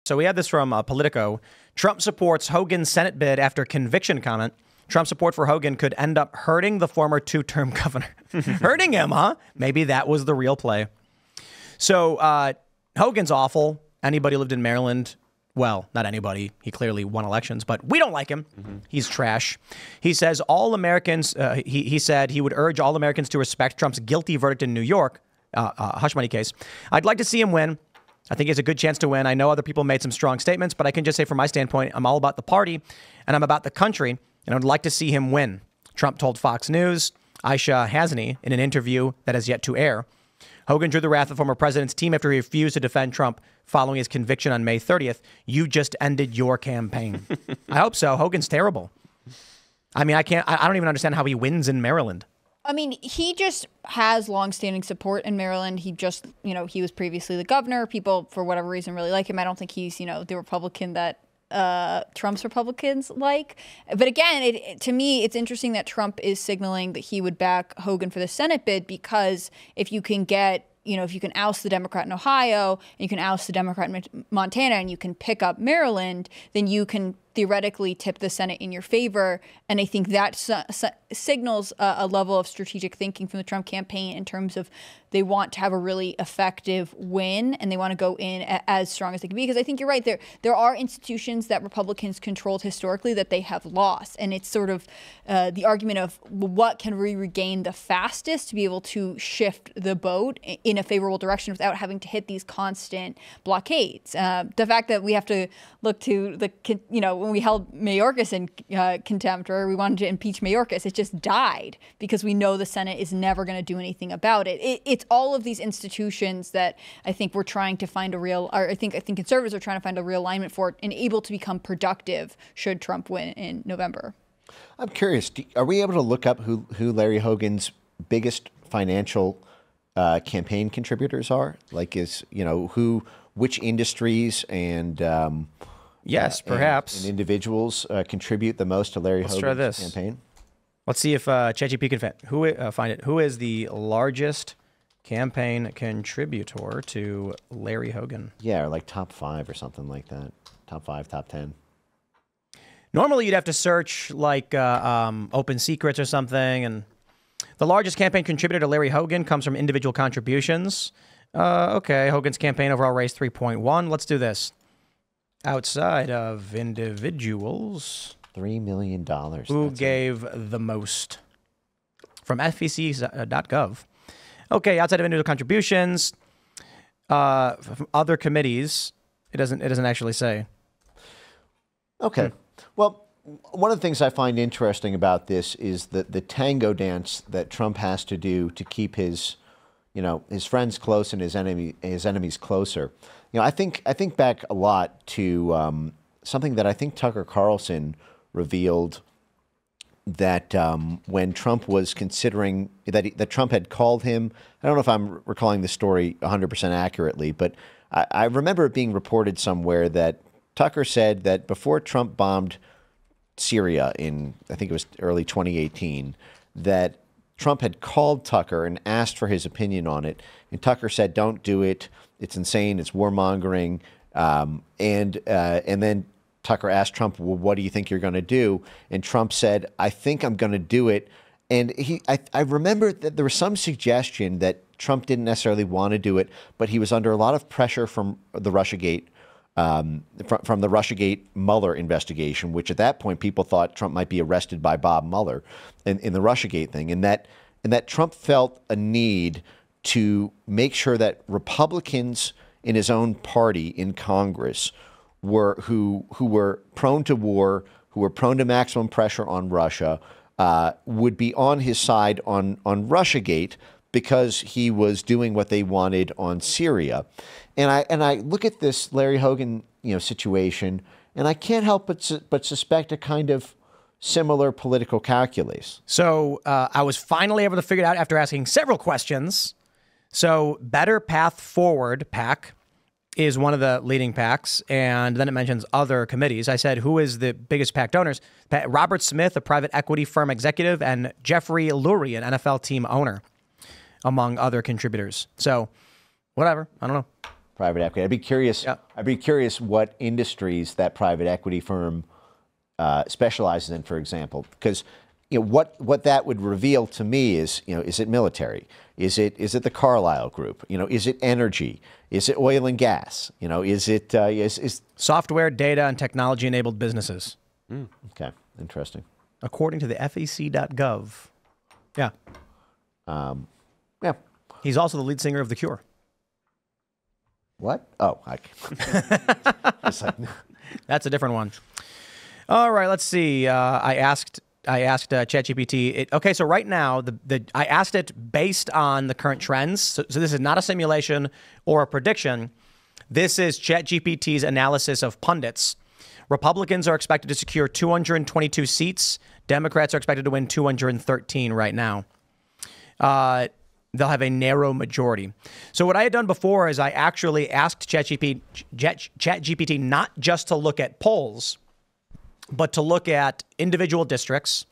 So we had this from Politico. Trump supports Hogan's Senate bid after conviction comment. Trump's support for Hogan could end up hurting the former two-term governor. Hurting him, huh? Maybe that was the real play. So Hogan's awful. Anybody who lived in Maryland, well, not anybody. He clearly won elections, but we don't like him. He's trash. He says all Americans, he said he would urge all Americans to respect Trump's guilty verdict in New York, hush money case. I'd like to see him win. I think he has a good chance to win. I know other people made some strong statements, but I can just say from my standpoint, I'm all about the party and I'm about the country, and I'd like to see him win. Trump told Fox News, Aisha Hasni, in an interview that has yet to air. Hogan drew the wrath of the former president's team after he refused to defend Trump following his conviction on May 30th. You just ended your campaign. I hope so. Hogan's terrible. I mean, I don't even understand how he wins in Maryland. I mean, he just has longstanding support in Maryland. He just, he was previously the governor. People, for whatever reason, really like him. I don't think he's, the Republican that Trump's Republicans like. But again, to me, it's interesting that Trump is signaling that he would back Hogan for the Senate bid, because if you can get, if you can oust the Democrat in Ohio, and you can oust the Democrat in Montana, and you can pick up Maryland, then you can theoretically tip the Senate in your favor. And I think that signals a level of strategic thinking from the Trump campaign in terms of they want to have a really effective win, and they want to go in as strong as they can be. Because I think you're right. There are institutions that Republicans controlled historically that they have lost. And it's sort of the argument of what can we regain the fastest to be able to shift the boat in a favorable direction without having to hit these constant blockades. The fact that we have to look to when we held Mayorkas in contempt, or we wanted to impeach Mayorkas, it just died because we know the Senate is never going to do anything about it. It's all of these institutions that I think we're trying to find I think conservatives are trying to find a realignment for and able to become productive should Trump win in November. I'm curious, are we able to look up who Larry Hogan's biggest financial campaign contributors are? Like, which industries and yes, perhaps. And individuals contribute the most to Larry Hogan's campaign? Let's see if ChatGPT can find it. Who is the largest campaign contributor to Larry Hogan? Yeah, or like top 5 or something like that. Top 5, top 10. Normally, you'd have to search like Open Secrets or something. And the largest campaign contributor to Larry Hogan comes from individual contributions. Okay, Hogan's campaign overall raised 3.1. Let's do this. Outside of individuals, $3 million. Who gave the most? From FEC.gov. Okay, outside of individual contributions, from other committees, it doesn't actually say. Okay. Well, one of the things I find interesting about this is that the tango dance that Trump has to do to keep his friends close and his enemies closer. I think back a lot to something that I think Tucker Carlson revealed, that when Trump was considering that Trump had called him. I don't know if I'm recalling the story 100% accurately, but I remember it being reported somewhere that Tucker said that before Trump bombed Syria in, I think it was early 2018, that Trump had called Tucker and asked for his opinion on it. And Tucker said, don't do it. It's insane. It's warmongering. And then Tucker asked Trump, well, what do you think you're going to do? And Trump said, I think I'm going to do it. And I remember that there was some suggestion that Trump didn't necessarily want to do it, but he was under a lot of pressure from the Russiagate from the Russiagate Mueller investigation, which at that point people thought Trump might be arrested by Bob Mueller in the Russiagate thing, and that Trump felt a need to make sure that Republicans in his own party in Congress who were prone to war, who were prone to maximum pressure on Russia, would be on his side on Russiagate because he was doing what they wanted on Syria. And I look at this Larry Hogan situation, and I can't help but suspect a kind of similar political calculus. So I was finally able to figure it out after asking several questions. So Better Path Forward PAC is one of the leading PACs, and then it mentions other committees. I said, who is the biggest PAC donors? Robert Smith, a private equity firm executive, and Jeffrey Lurie, an NFL team owner, among other contributors. So whatever. I don't know. Private equity. I'd be curious. Yeah. I'd be curious what industries that private equity firm specializes in, for example, because what that would reveal to me is is it military? Is it the Carlyle Group? Is it energy? Is it oil and gas? Is it is Software, data, and technology-enabled businesses, okay? Interesting. according to the FEC.gov. Yeah. Yeah. He's also the lead singer of The Cure. What? Oh, it's like, That's a different one. All right, let's see. I asked ChatGPT. Okay, so right now, I asked it based on the current trends. So this is not a simulation or a prediction. This is ChatGPT's analysis of pundits. Republicans are expected to secure 222 seats. Democrats are expected to win 213 right now. They'll have a narrow majority. So what I had done before is I actually asked ChatGPT not just to look at polls, but to look at individual districts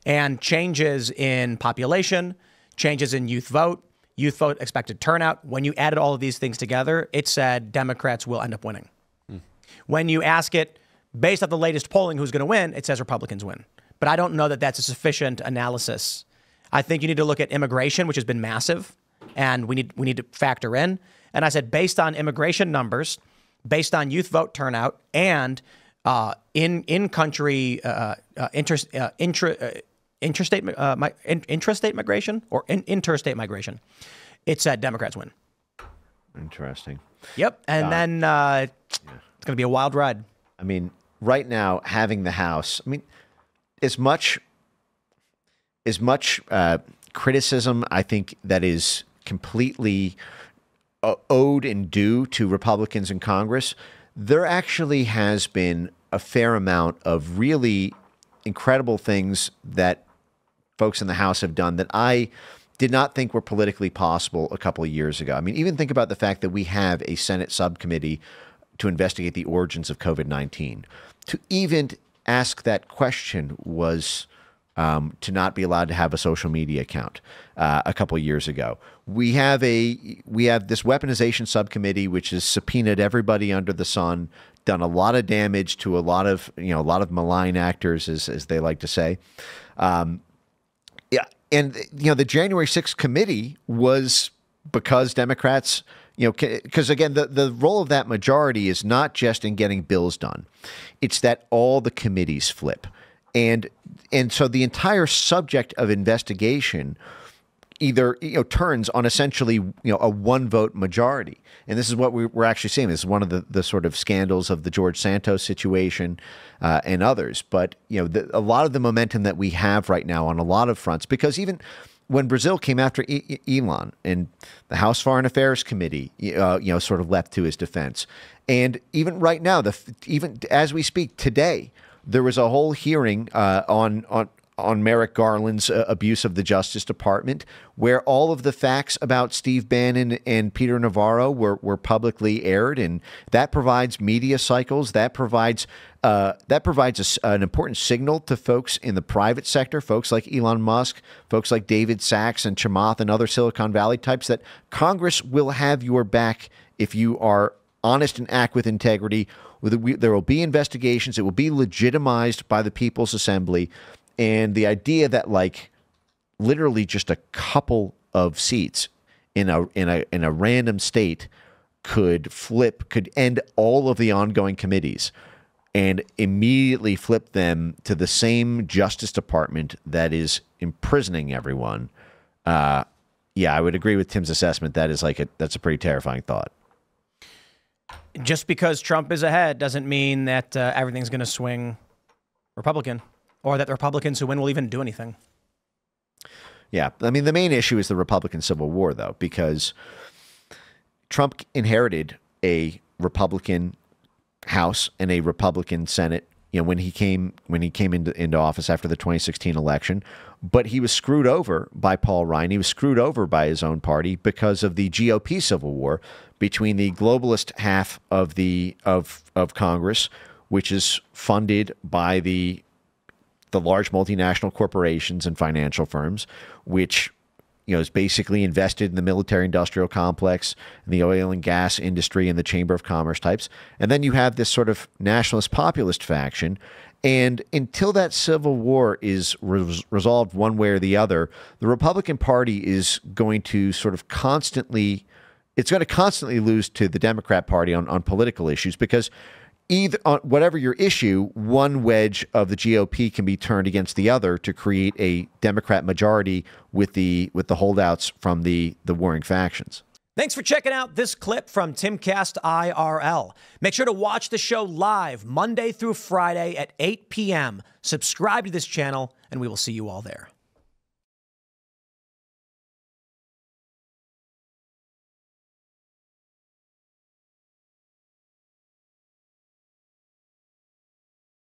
and changes in population, changes in youth vote expected turnout. When you added all of these things together, it said Democrats will end up winning. When you ask it based on the latest polling who's going to win, it says Republicans win. But I don't know that that's a sufficient analysis. I think you need to look at immigration, which has been massive, and we need to factor in. And I said, based on immigration numbers, based on youth vote turnout, and in-country intrastate migration or interstate migration, it said Democrats win. interesting. Yep, and then it's going to be a wild ride. I mean, right now, having the House, I mean, as much criticism, I think, that is completely owed and due to Republicans in Congress, there actually has been a fair amount of really incredible things that folks in the House have done that I did not think were politically possible a couple of years ago. I mean, even think about the fact that we have a Senate subcommittee to investigate the origins of COVID-19. To even ask that question was to not be allowed to have a social media account a couple of years ago. We have this weaponization subcommittee, which has subpoenaed everybody under the sun, done a lot of damage to a lot of malign actors, as they like to say. And the January 6th committee was because Democrats, because again, the role of that majority is not just in getting bills done. It's that all the committees flip. And so the entire subject of investigation either turns on essentially a one-vote majority. And this is what we're actually seeing. This is one of the sort of scandals of the George Santos situation and others. But a lot of the momentum that we have right now on a lot of fronts, because even when Brazil came after Elon and the House Foreign Affairs Committee, sort of leapt to his defense, and even right now, even as we speak today, there was a whole hearing on Merrick Garland's abuse of the Justice Department, where all of the facts about Steve Bannon and Peter Navarro were publicly aired, and that provides media cycles. That provides an important signal to folks in the private sector, folks like Elon Musk, folks like David Sachs and Chamath and other Silicon Valley types, that Congress will have your back if you are honest and act with integrity. There will be investigations. It will be legitimized by the People's Assembly. And the idea that literally just a couple of seats in a random state could end all of the ongoing committees and immediately flip them to the same Justice Department that is imprisoning everyone. I would agree with Tim's assessment. That is that's a pretty terrifying thought. Just because Trump is ahead doesn't mean that everything's going to swing Republican, or that the Republicans who win will even do anything. Yeah. I mean, the main issue is the Republican Civil War, though, because Trump inherited a Republican House and a Republican Senate, when he came into office after the 2016 election. But he was screwed over by Paul Ryan. He was screwed over by his own party because of the GOP Civil War between the globalist half of Congress, which is funded by the large multinational corporations and financial firms, which is basically invested in the military-industrial complex and the oil and gas industry and the Chamber of Commerce types. And then you have this sort of nationalist populist faction. And until that civil war is resolved one way or the other, the Republican Party is going to sort of constantly lose to the Democrat Party on political issues, because either on whatever your issue, one wedge of the GOP can be turned against the other to create a Democrat majority with the holdouts from the warring factions. Thanks for checking out this clip from Timcast IRL. Make sure to watch the show live Monday through Friday at 8 p.m. Subscribe to this channel, and we will see you all there.